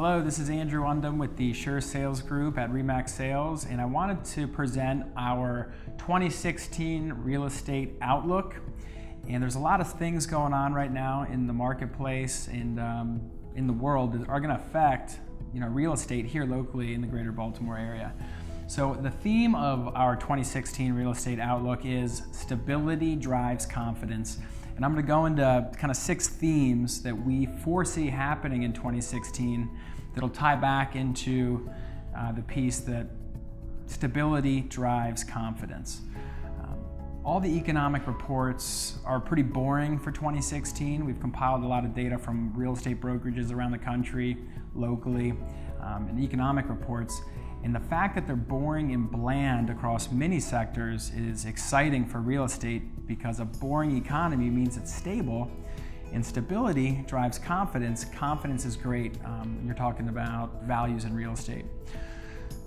Hello, this is Andrew Undum with the Sure Sales Group at RE/MAX Sales, and I wanted to present our 2016 real estate outlook. And there's a lot of things going on right now in the marketplace and in the world that are going to affect real estate here locally in the greater Baltimore area. So the theme of our 2016 real estate outlook is stability drives confidence. And I'm going to go into kind of 6 themes that we foresee happening in 2016 that'll tie back into the piece that stability drives confidence. All the economic reports are pretty boring for 2016. We've compiled a lot of data from real estate brokerages around the country, locally, and economic reports. And the fact that they're boring and bland across many sectors is exciting for real estate because a boring economy means it's stable, and stability drives confidence. Confidence is great when you're talking about values in real estate.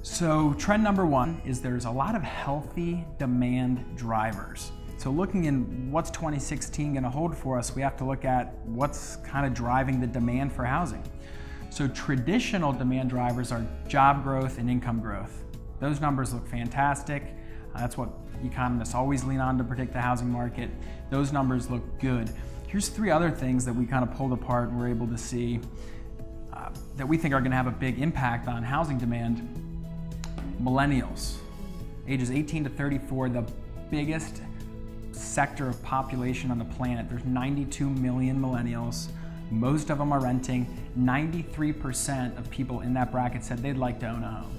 So trend number 1 is there's a lot of healthy demand drivers. So looking in what's 2016 going to hold for us, we have to look at what's kind of driving the demand for housing. So traditional demand drivers are job growth and income growth. Those numbers look fantastic. That's what economists always lean on to predict the housing market. Those numbers look good. Here's 3 other things that we kind of pulled apart and we're able to see that we think are going to have a big impact on housing demand. Millennials, ages 18 to 34, the biggest sector of population on the planet. There's 92 million millennials. Most of them are renting. 93% of people in that bracket said they'd like to own a home.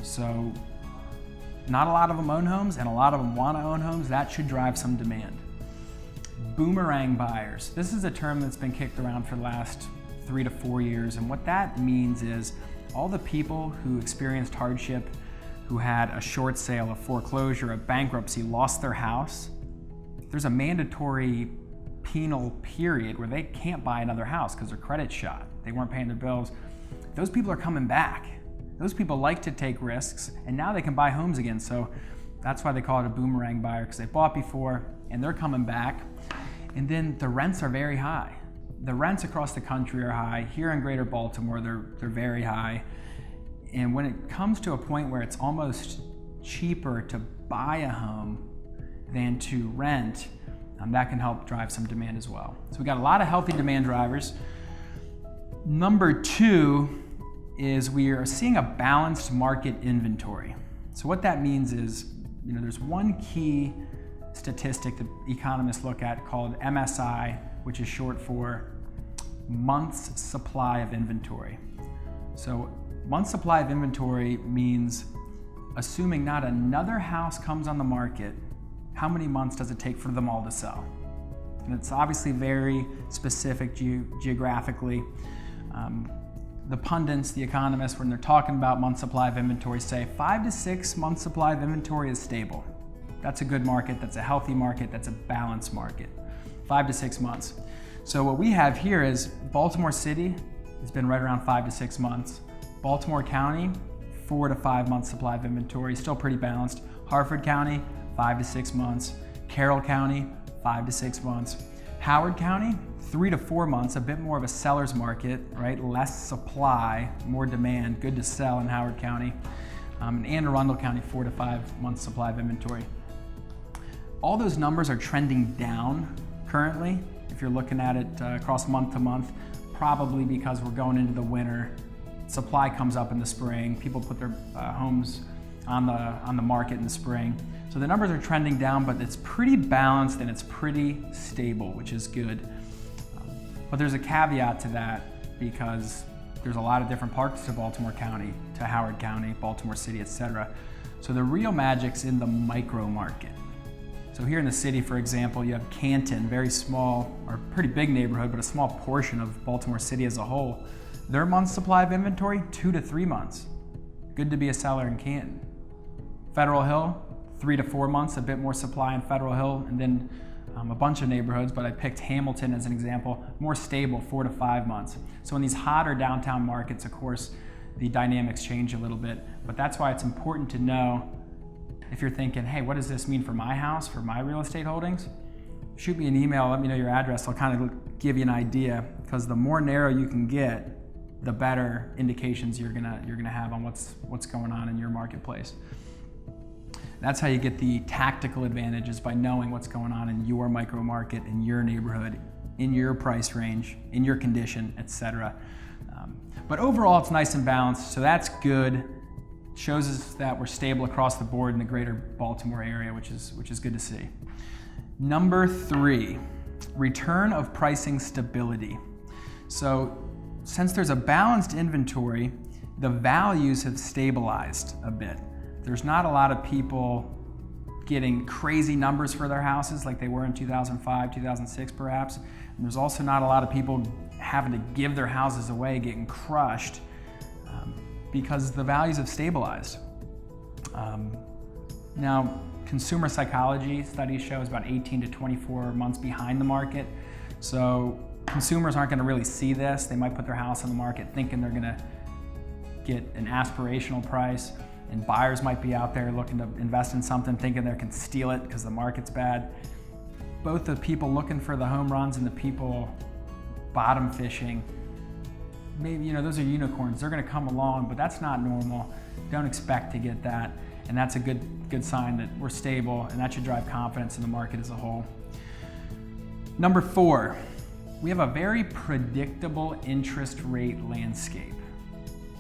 So not a lot of them own homes, and a lot of them want to own homes. That should drive some demand. Boomerang buyers. This is a term that's been kicked around for the last 3 to 4 years, and what that means is all the people who experienced hardship, who had a short sale, a foreclosure, a bankruptcy, lost their house, there's a mandatory penal period where they can't buy another house because their credit's shot. They weren't paying their bills. Those people are coming back. Those people like to take risks, and now they can buy homes again. So that's why they call it a boomerang buyer, because they bought before and they're coming back. And then the rents are very high. The rents across the country are high. Here in greater Baltimore, they're very high. And when it comes to a point where it's almost cheaper to buy a home than to rent, that can help drive some demand as well. So we got a lot of healthy demand drivers. Number 2 is we are seeing a balanced market inventory. So what that means is, there's one key statistic that economists look at called MSI, which is short for months supply of inventory. So months supply of inventory means assuming not another house comes on the market, how many months does it take for them all to sell? And it's obviously very specific geographically. The pundits, the economists, when they're talking about month supply of inventory, say 5 to 6 months supply of inventory is stable. That's a good market, that's a healthy market, that's a balanced market. 5 to 6 months. So what we have here is Baltimore City has been right around 5 to 6 months. Baltimore County, 4 to 5 months supply of inventory, still pretty balanced. Harford County, 5 to 6 months. Carroll County, 5 to 6 months. Howard County, 3 to 4 months, a bit more of a seller's market, right? Less supply, more demand, good to sell in Howard County. And Anne Arundel County, 4 to 5 months supply of inventory. All those numbers are trending down currently, if you're looking at it across month to month, probably because we're going into the winter. Supply comes up in the spring, people put their homes on the market in the spring. So the numbers are trending down, but it's pretty balanced and it's pretty stable, which is good. But there's a caveat to that because there's a lot of different parts to Baltimore County, to Howard County, Baltimore City, etc. So the real magic's in the micro market. So here in the city, for example, you have Canton, very small, or pretty big neighborhood, but a small portion of Baltimore City as a whole. Their month's supply of inventory, 2 to 3 months. Good to be a seller in Canton. Federal Hill, 3 to 4 months, a bit more supply in Federal Hill, and then a bunch of neighborhoods, but I picked Hamilton as an example, more stable, 4 to 5 months. So in these hotter downtown markets, of course, the dynamics change a little bit, but that's why it's important to know if you're thinking, hey, what does this mean for my house, for my real estate holdings? Shoot me an email, let me know your address, I'll kind of give you an idea, because the more narrow you can get, the better indications you're gonna have on what's going on in your marketplace. That's how you get the tactical advantages, by knowing what's going on in your micro market, in your neighborhood, in your price range, in your condition, etc. But overall, it's nice and balanced, so that's good. Shows us that we're stable across the board in the greater Baltimore area, which is good to see. Number 3, return of pricing stability. So since there's a balanced inventory, the values have stabilized a bit. There's not a lot of people getting crazy numbers for their houses like they were in 2005, 2006 perhaps. And there's also not a lot of people having to give their houses away, getting crushed, because the values have stabilized. Now, consumer psychology studies show is about 18 to 24 months behind the market. So consumers aren't gonna really see this. They might put their house on the market thinking they're gonna get an aspirational price, and buyers might be out there looking to invest in something thinking they can steal it because the market's bad. Both the people looking for the home runs and the people bottom fishing, maybe, those are unicorns. They're gonna come along, but that's not normal. Don't expect to get that. And that's a good sign that we're stable, and that should drive confidence in the market as a whole. Number 4, we have a very predictable interest rate landscape.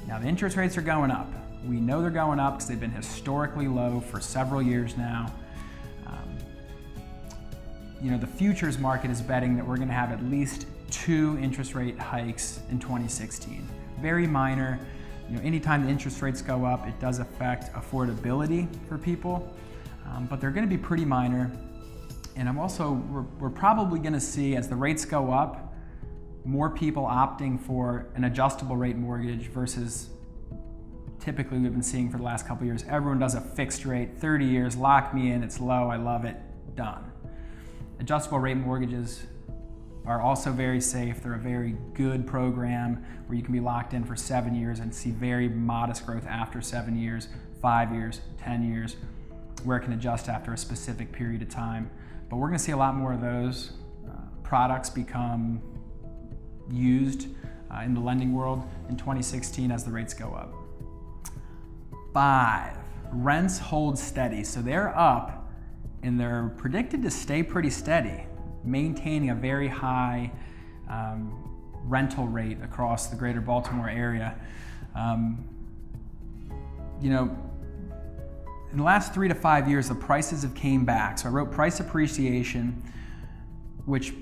Now, the interest rates are going up. We know they're going up because they've been historically low for several years now. The futures market is betting that we're going to have at least 2 interest rate hikes in 2016. Very minor. Anytime the interest rates go up, it does affect affordability for people, but they're going to be pretty minor. And we're probably going to see, as the rates go up, more people opting for an adjustable rate mortgage versus typically we've been seeing for the last couple of years. Everyone does a fixed rate, 30 years, lock me in, it's low, I love it, done. Adjustable rate mortgages are also very safe. They're a very good program where you can be locked in for 7 years and see very modest growth after 7 years, 5 years, 10 years, where it can adjust after a specific period of time. But we're gonna see a lot more of those products become used in the lending world in 2016 as the rates go up. 5, rents hold steady. So they're up and they're predicted to stay pretty steady, maintaining a very high rental rate across the greater Baltimore area. In the last 3 to 5 years, the prices have came back. So I wrote price appreciation, which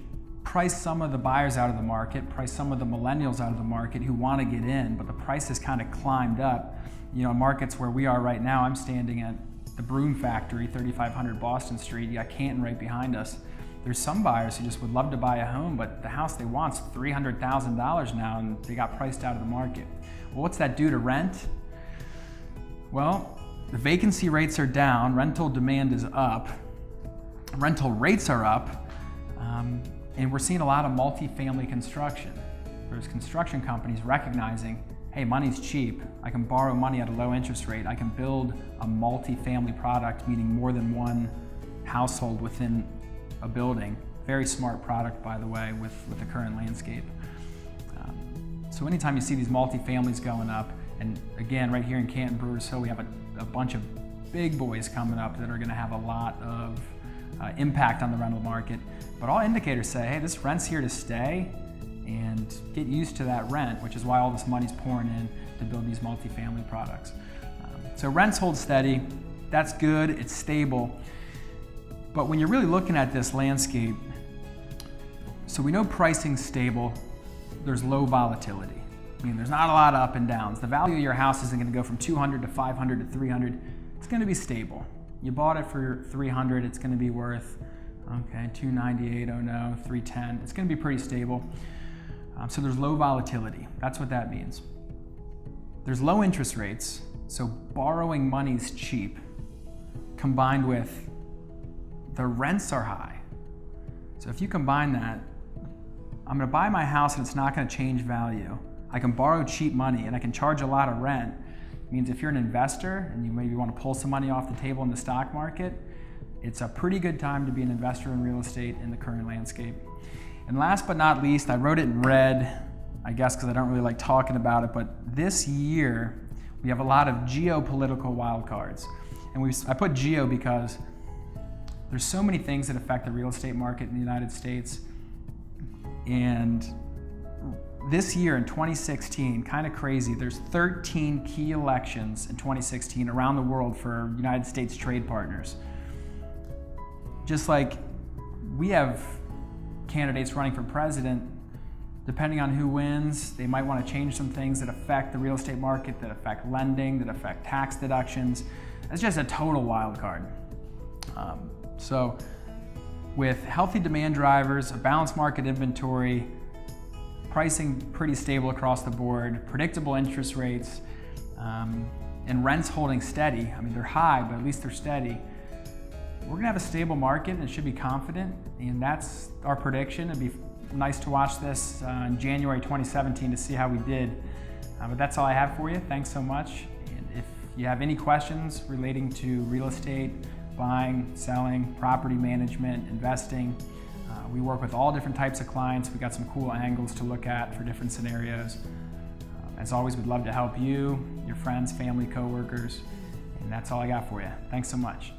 priced some of the buyers out of the market, priced some of the millennials out of the market who want to get in, but the price has kind of climbed up. In markets where we are right now, I'm standing at the Broom Factory, 3500 Boston Street. You got Canton right behind us. There's some buyers who just would love to buy a home, but the house they want's $300,000 now, and they got priced out of the market. Well, what's that do to rent? Well, the vacancy rates are down, rental demand is up, rental rates are up, and we're seeing a lot of multifamily construction. There's construction companies recognizing, hey, money's cheap. I can borrow money at a low interest rate. I can build a multifamily product, meaning more than one household within a building. Very smart product, by the way, with the current landscape. So anytime you see these multifamilies going up, and again, right here in Canton Brewers Hill, we have a bunch of big boys coming up that are gonna have a lot of impact on the rental market. But all indicators say, hey, this rent's here to stay, and get used to that rent, which is why all this money's pouring in to build these multifamily products. So rents hold steady, that's good, it's stable. But when you're really looking at this landscape, so we know pricing's stable, there's low volatility. There's not a lot of up and downs. The value of your house isn't gonna go from 200 to 500 to 300, it's gonna be stable. You bought it for 300, it's gonna be worth, okay, 298, oh no, 310, it's gonna be pretty stable. So there's low volatility, that's what that means. There's low interest rates, so borrowing money's cheap, combined with the rents are high. So if you combine that, I'm gonna buy my house and it's not gonna change value. I can borrow cheap money and I can charge a lot of rent. It means if you're an investor and you maybe wanna pull some money off the table in the stock market, it's a pretty good time to be an investor in real estate in the current landscape. And last but not least, I wrote it in red, I guess because I don't really like talking about it, but this year we have a lot of geopolitical wild cards. And I put geo because there's so many things that affect the real estate market in the United States. And this year in 2016, kind of crazy, there's 13 key elections in 2016 around the world for United States trade partners. Just like we have candidates running for president, depending on who wins, they might want to change some things that affect the real estate market, that affect lending, that affect tax deductions. It's just a total wild card. So with healthy demand drivers, a balanced market inventory, pricing pretty stable across the board, predictable interest rates, and rents holding steady. I mean, they're high, but at least they're steady. We're gonna have a stable market and it should be confident, and that's our prediction. It'd be nice to watch this in January 2017 to see how we did. But that's all I have for you. Thanks so much. And if you have any questions relating to real estate, buying, selling, property management, investing, we work with all different types of clients. We got some cool angles to look at for different scenarios. As always, we'd love to help you, your friends, family, coworkers, and that's all I got for you. Thanks so much.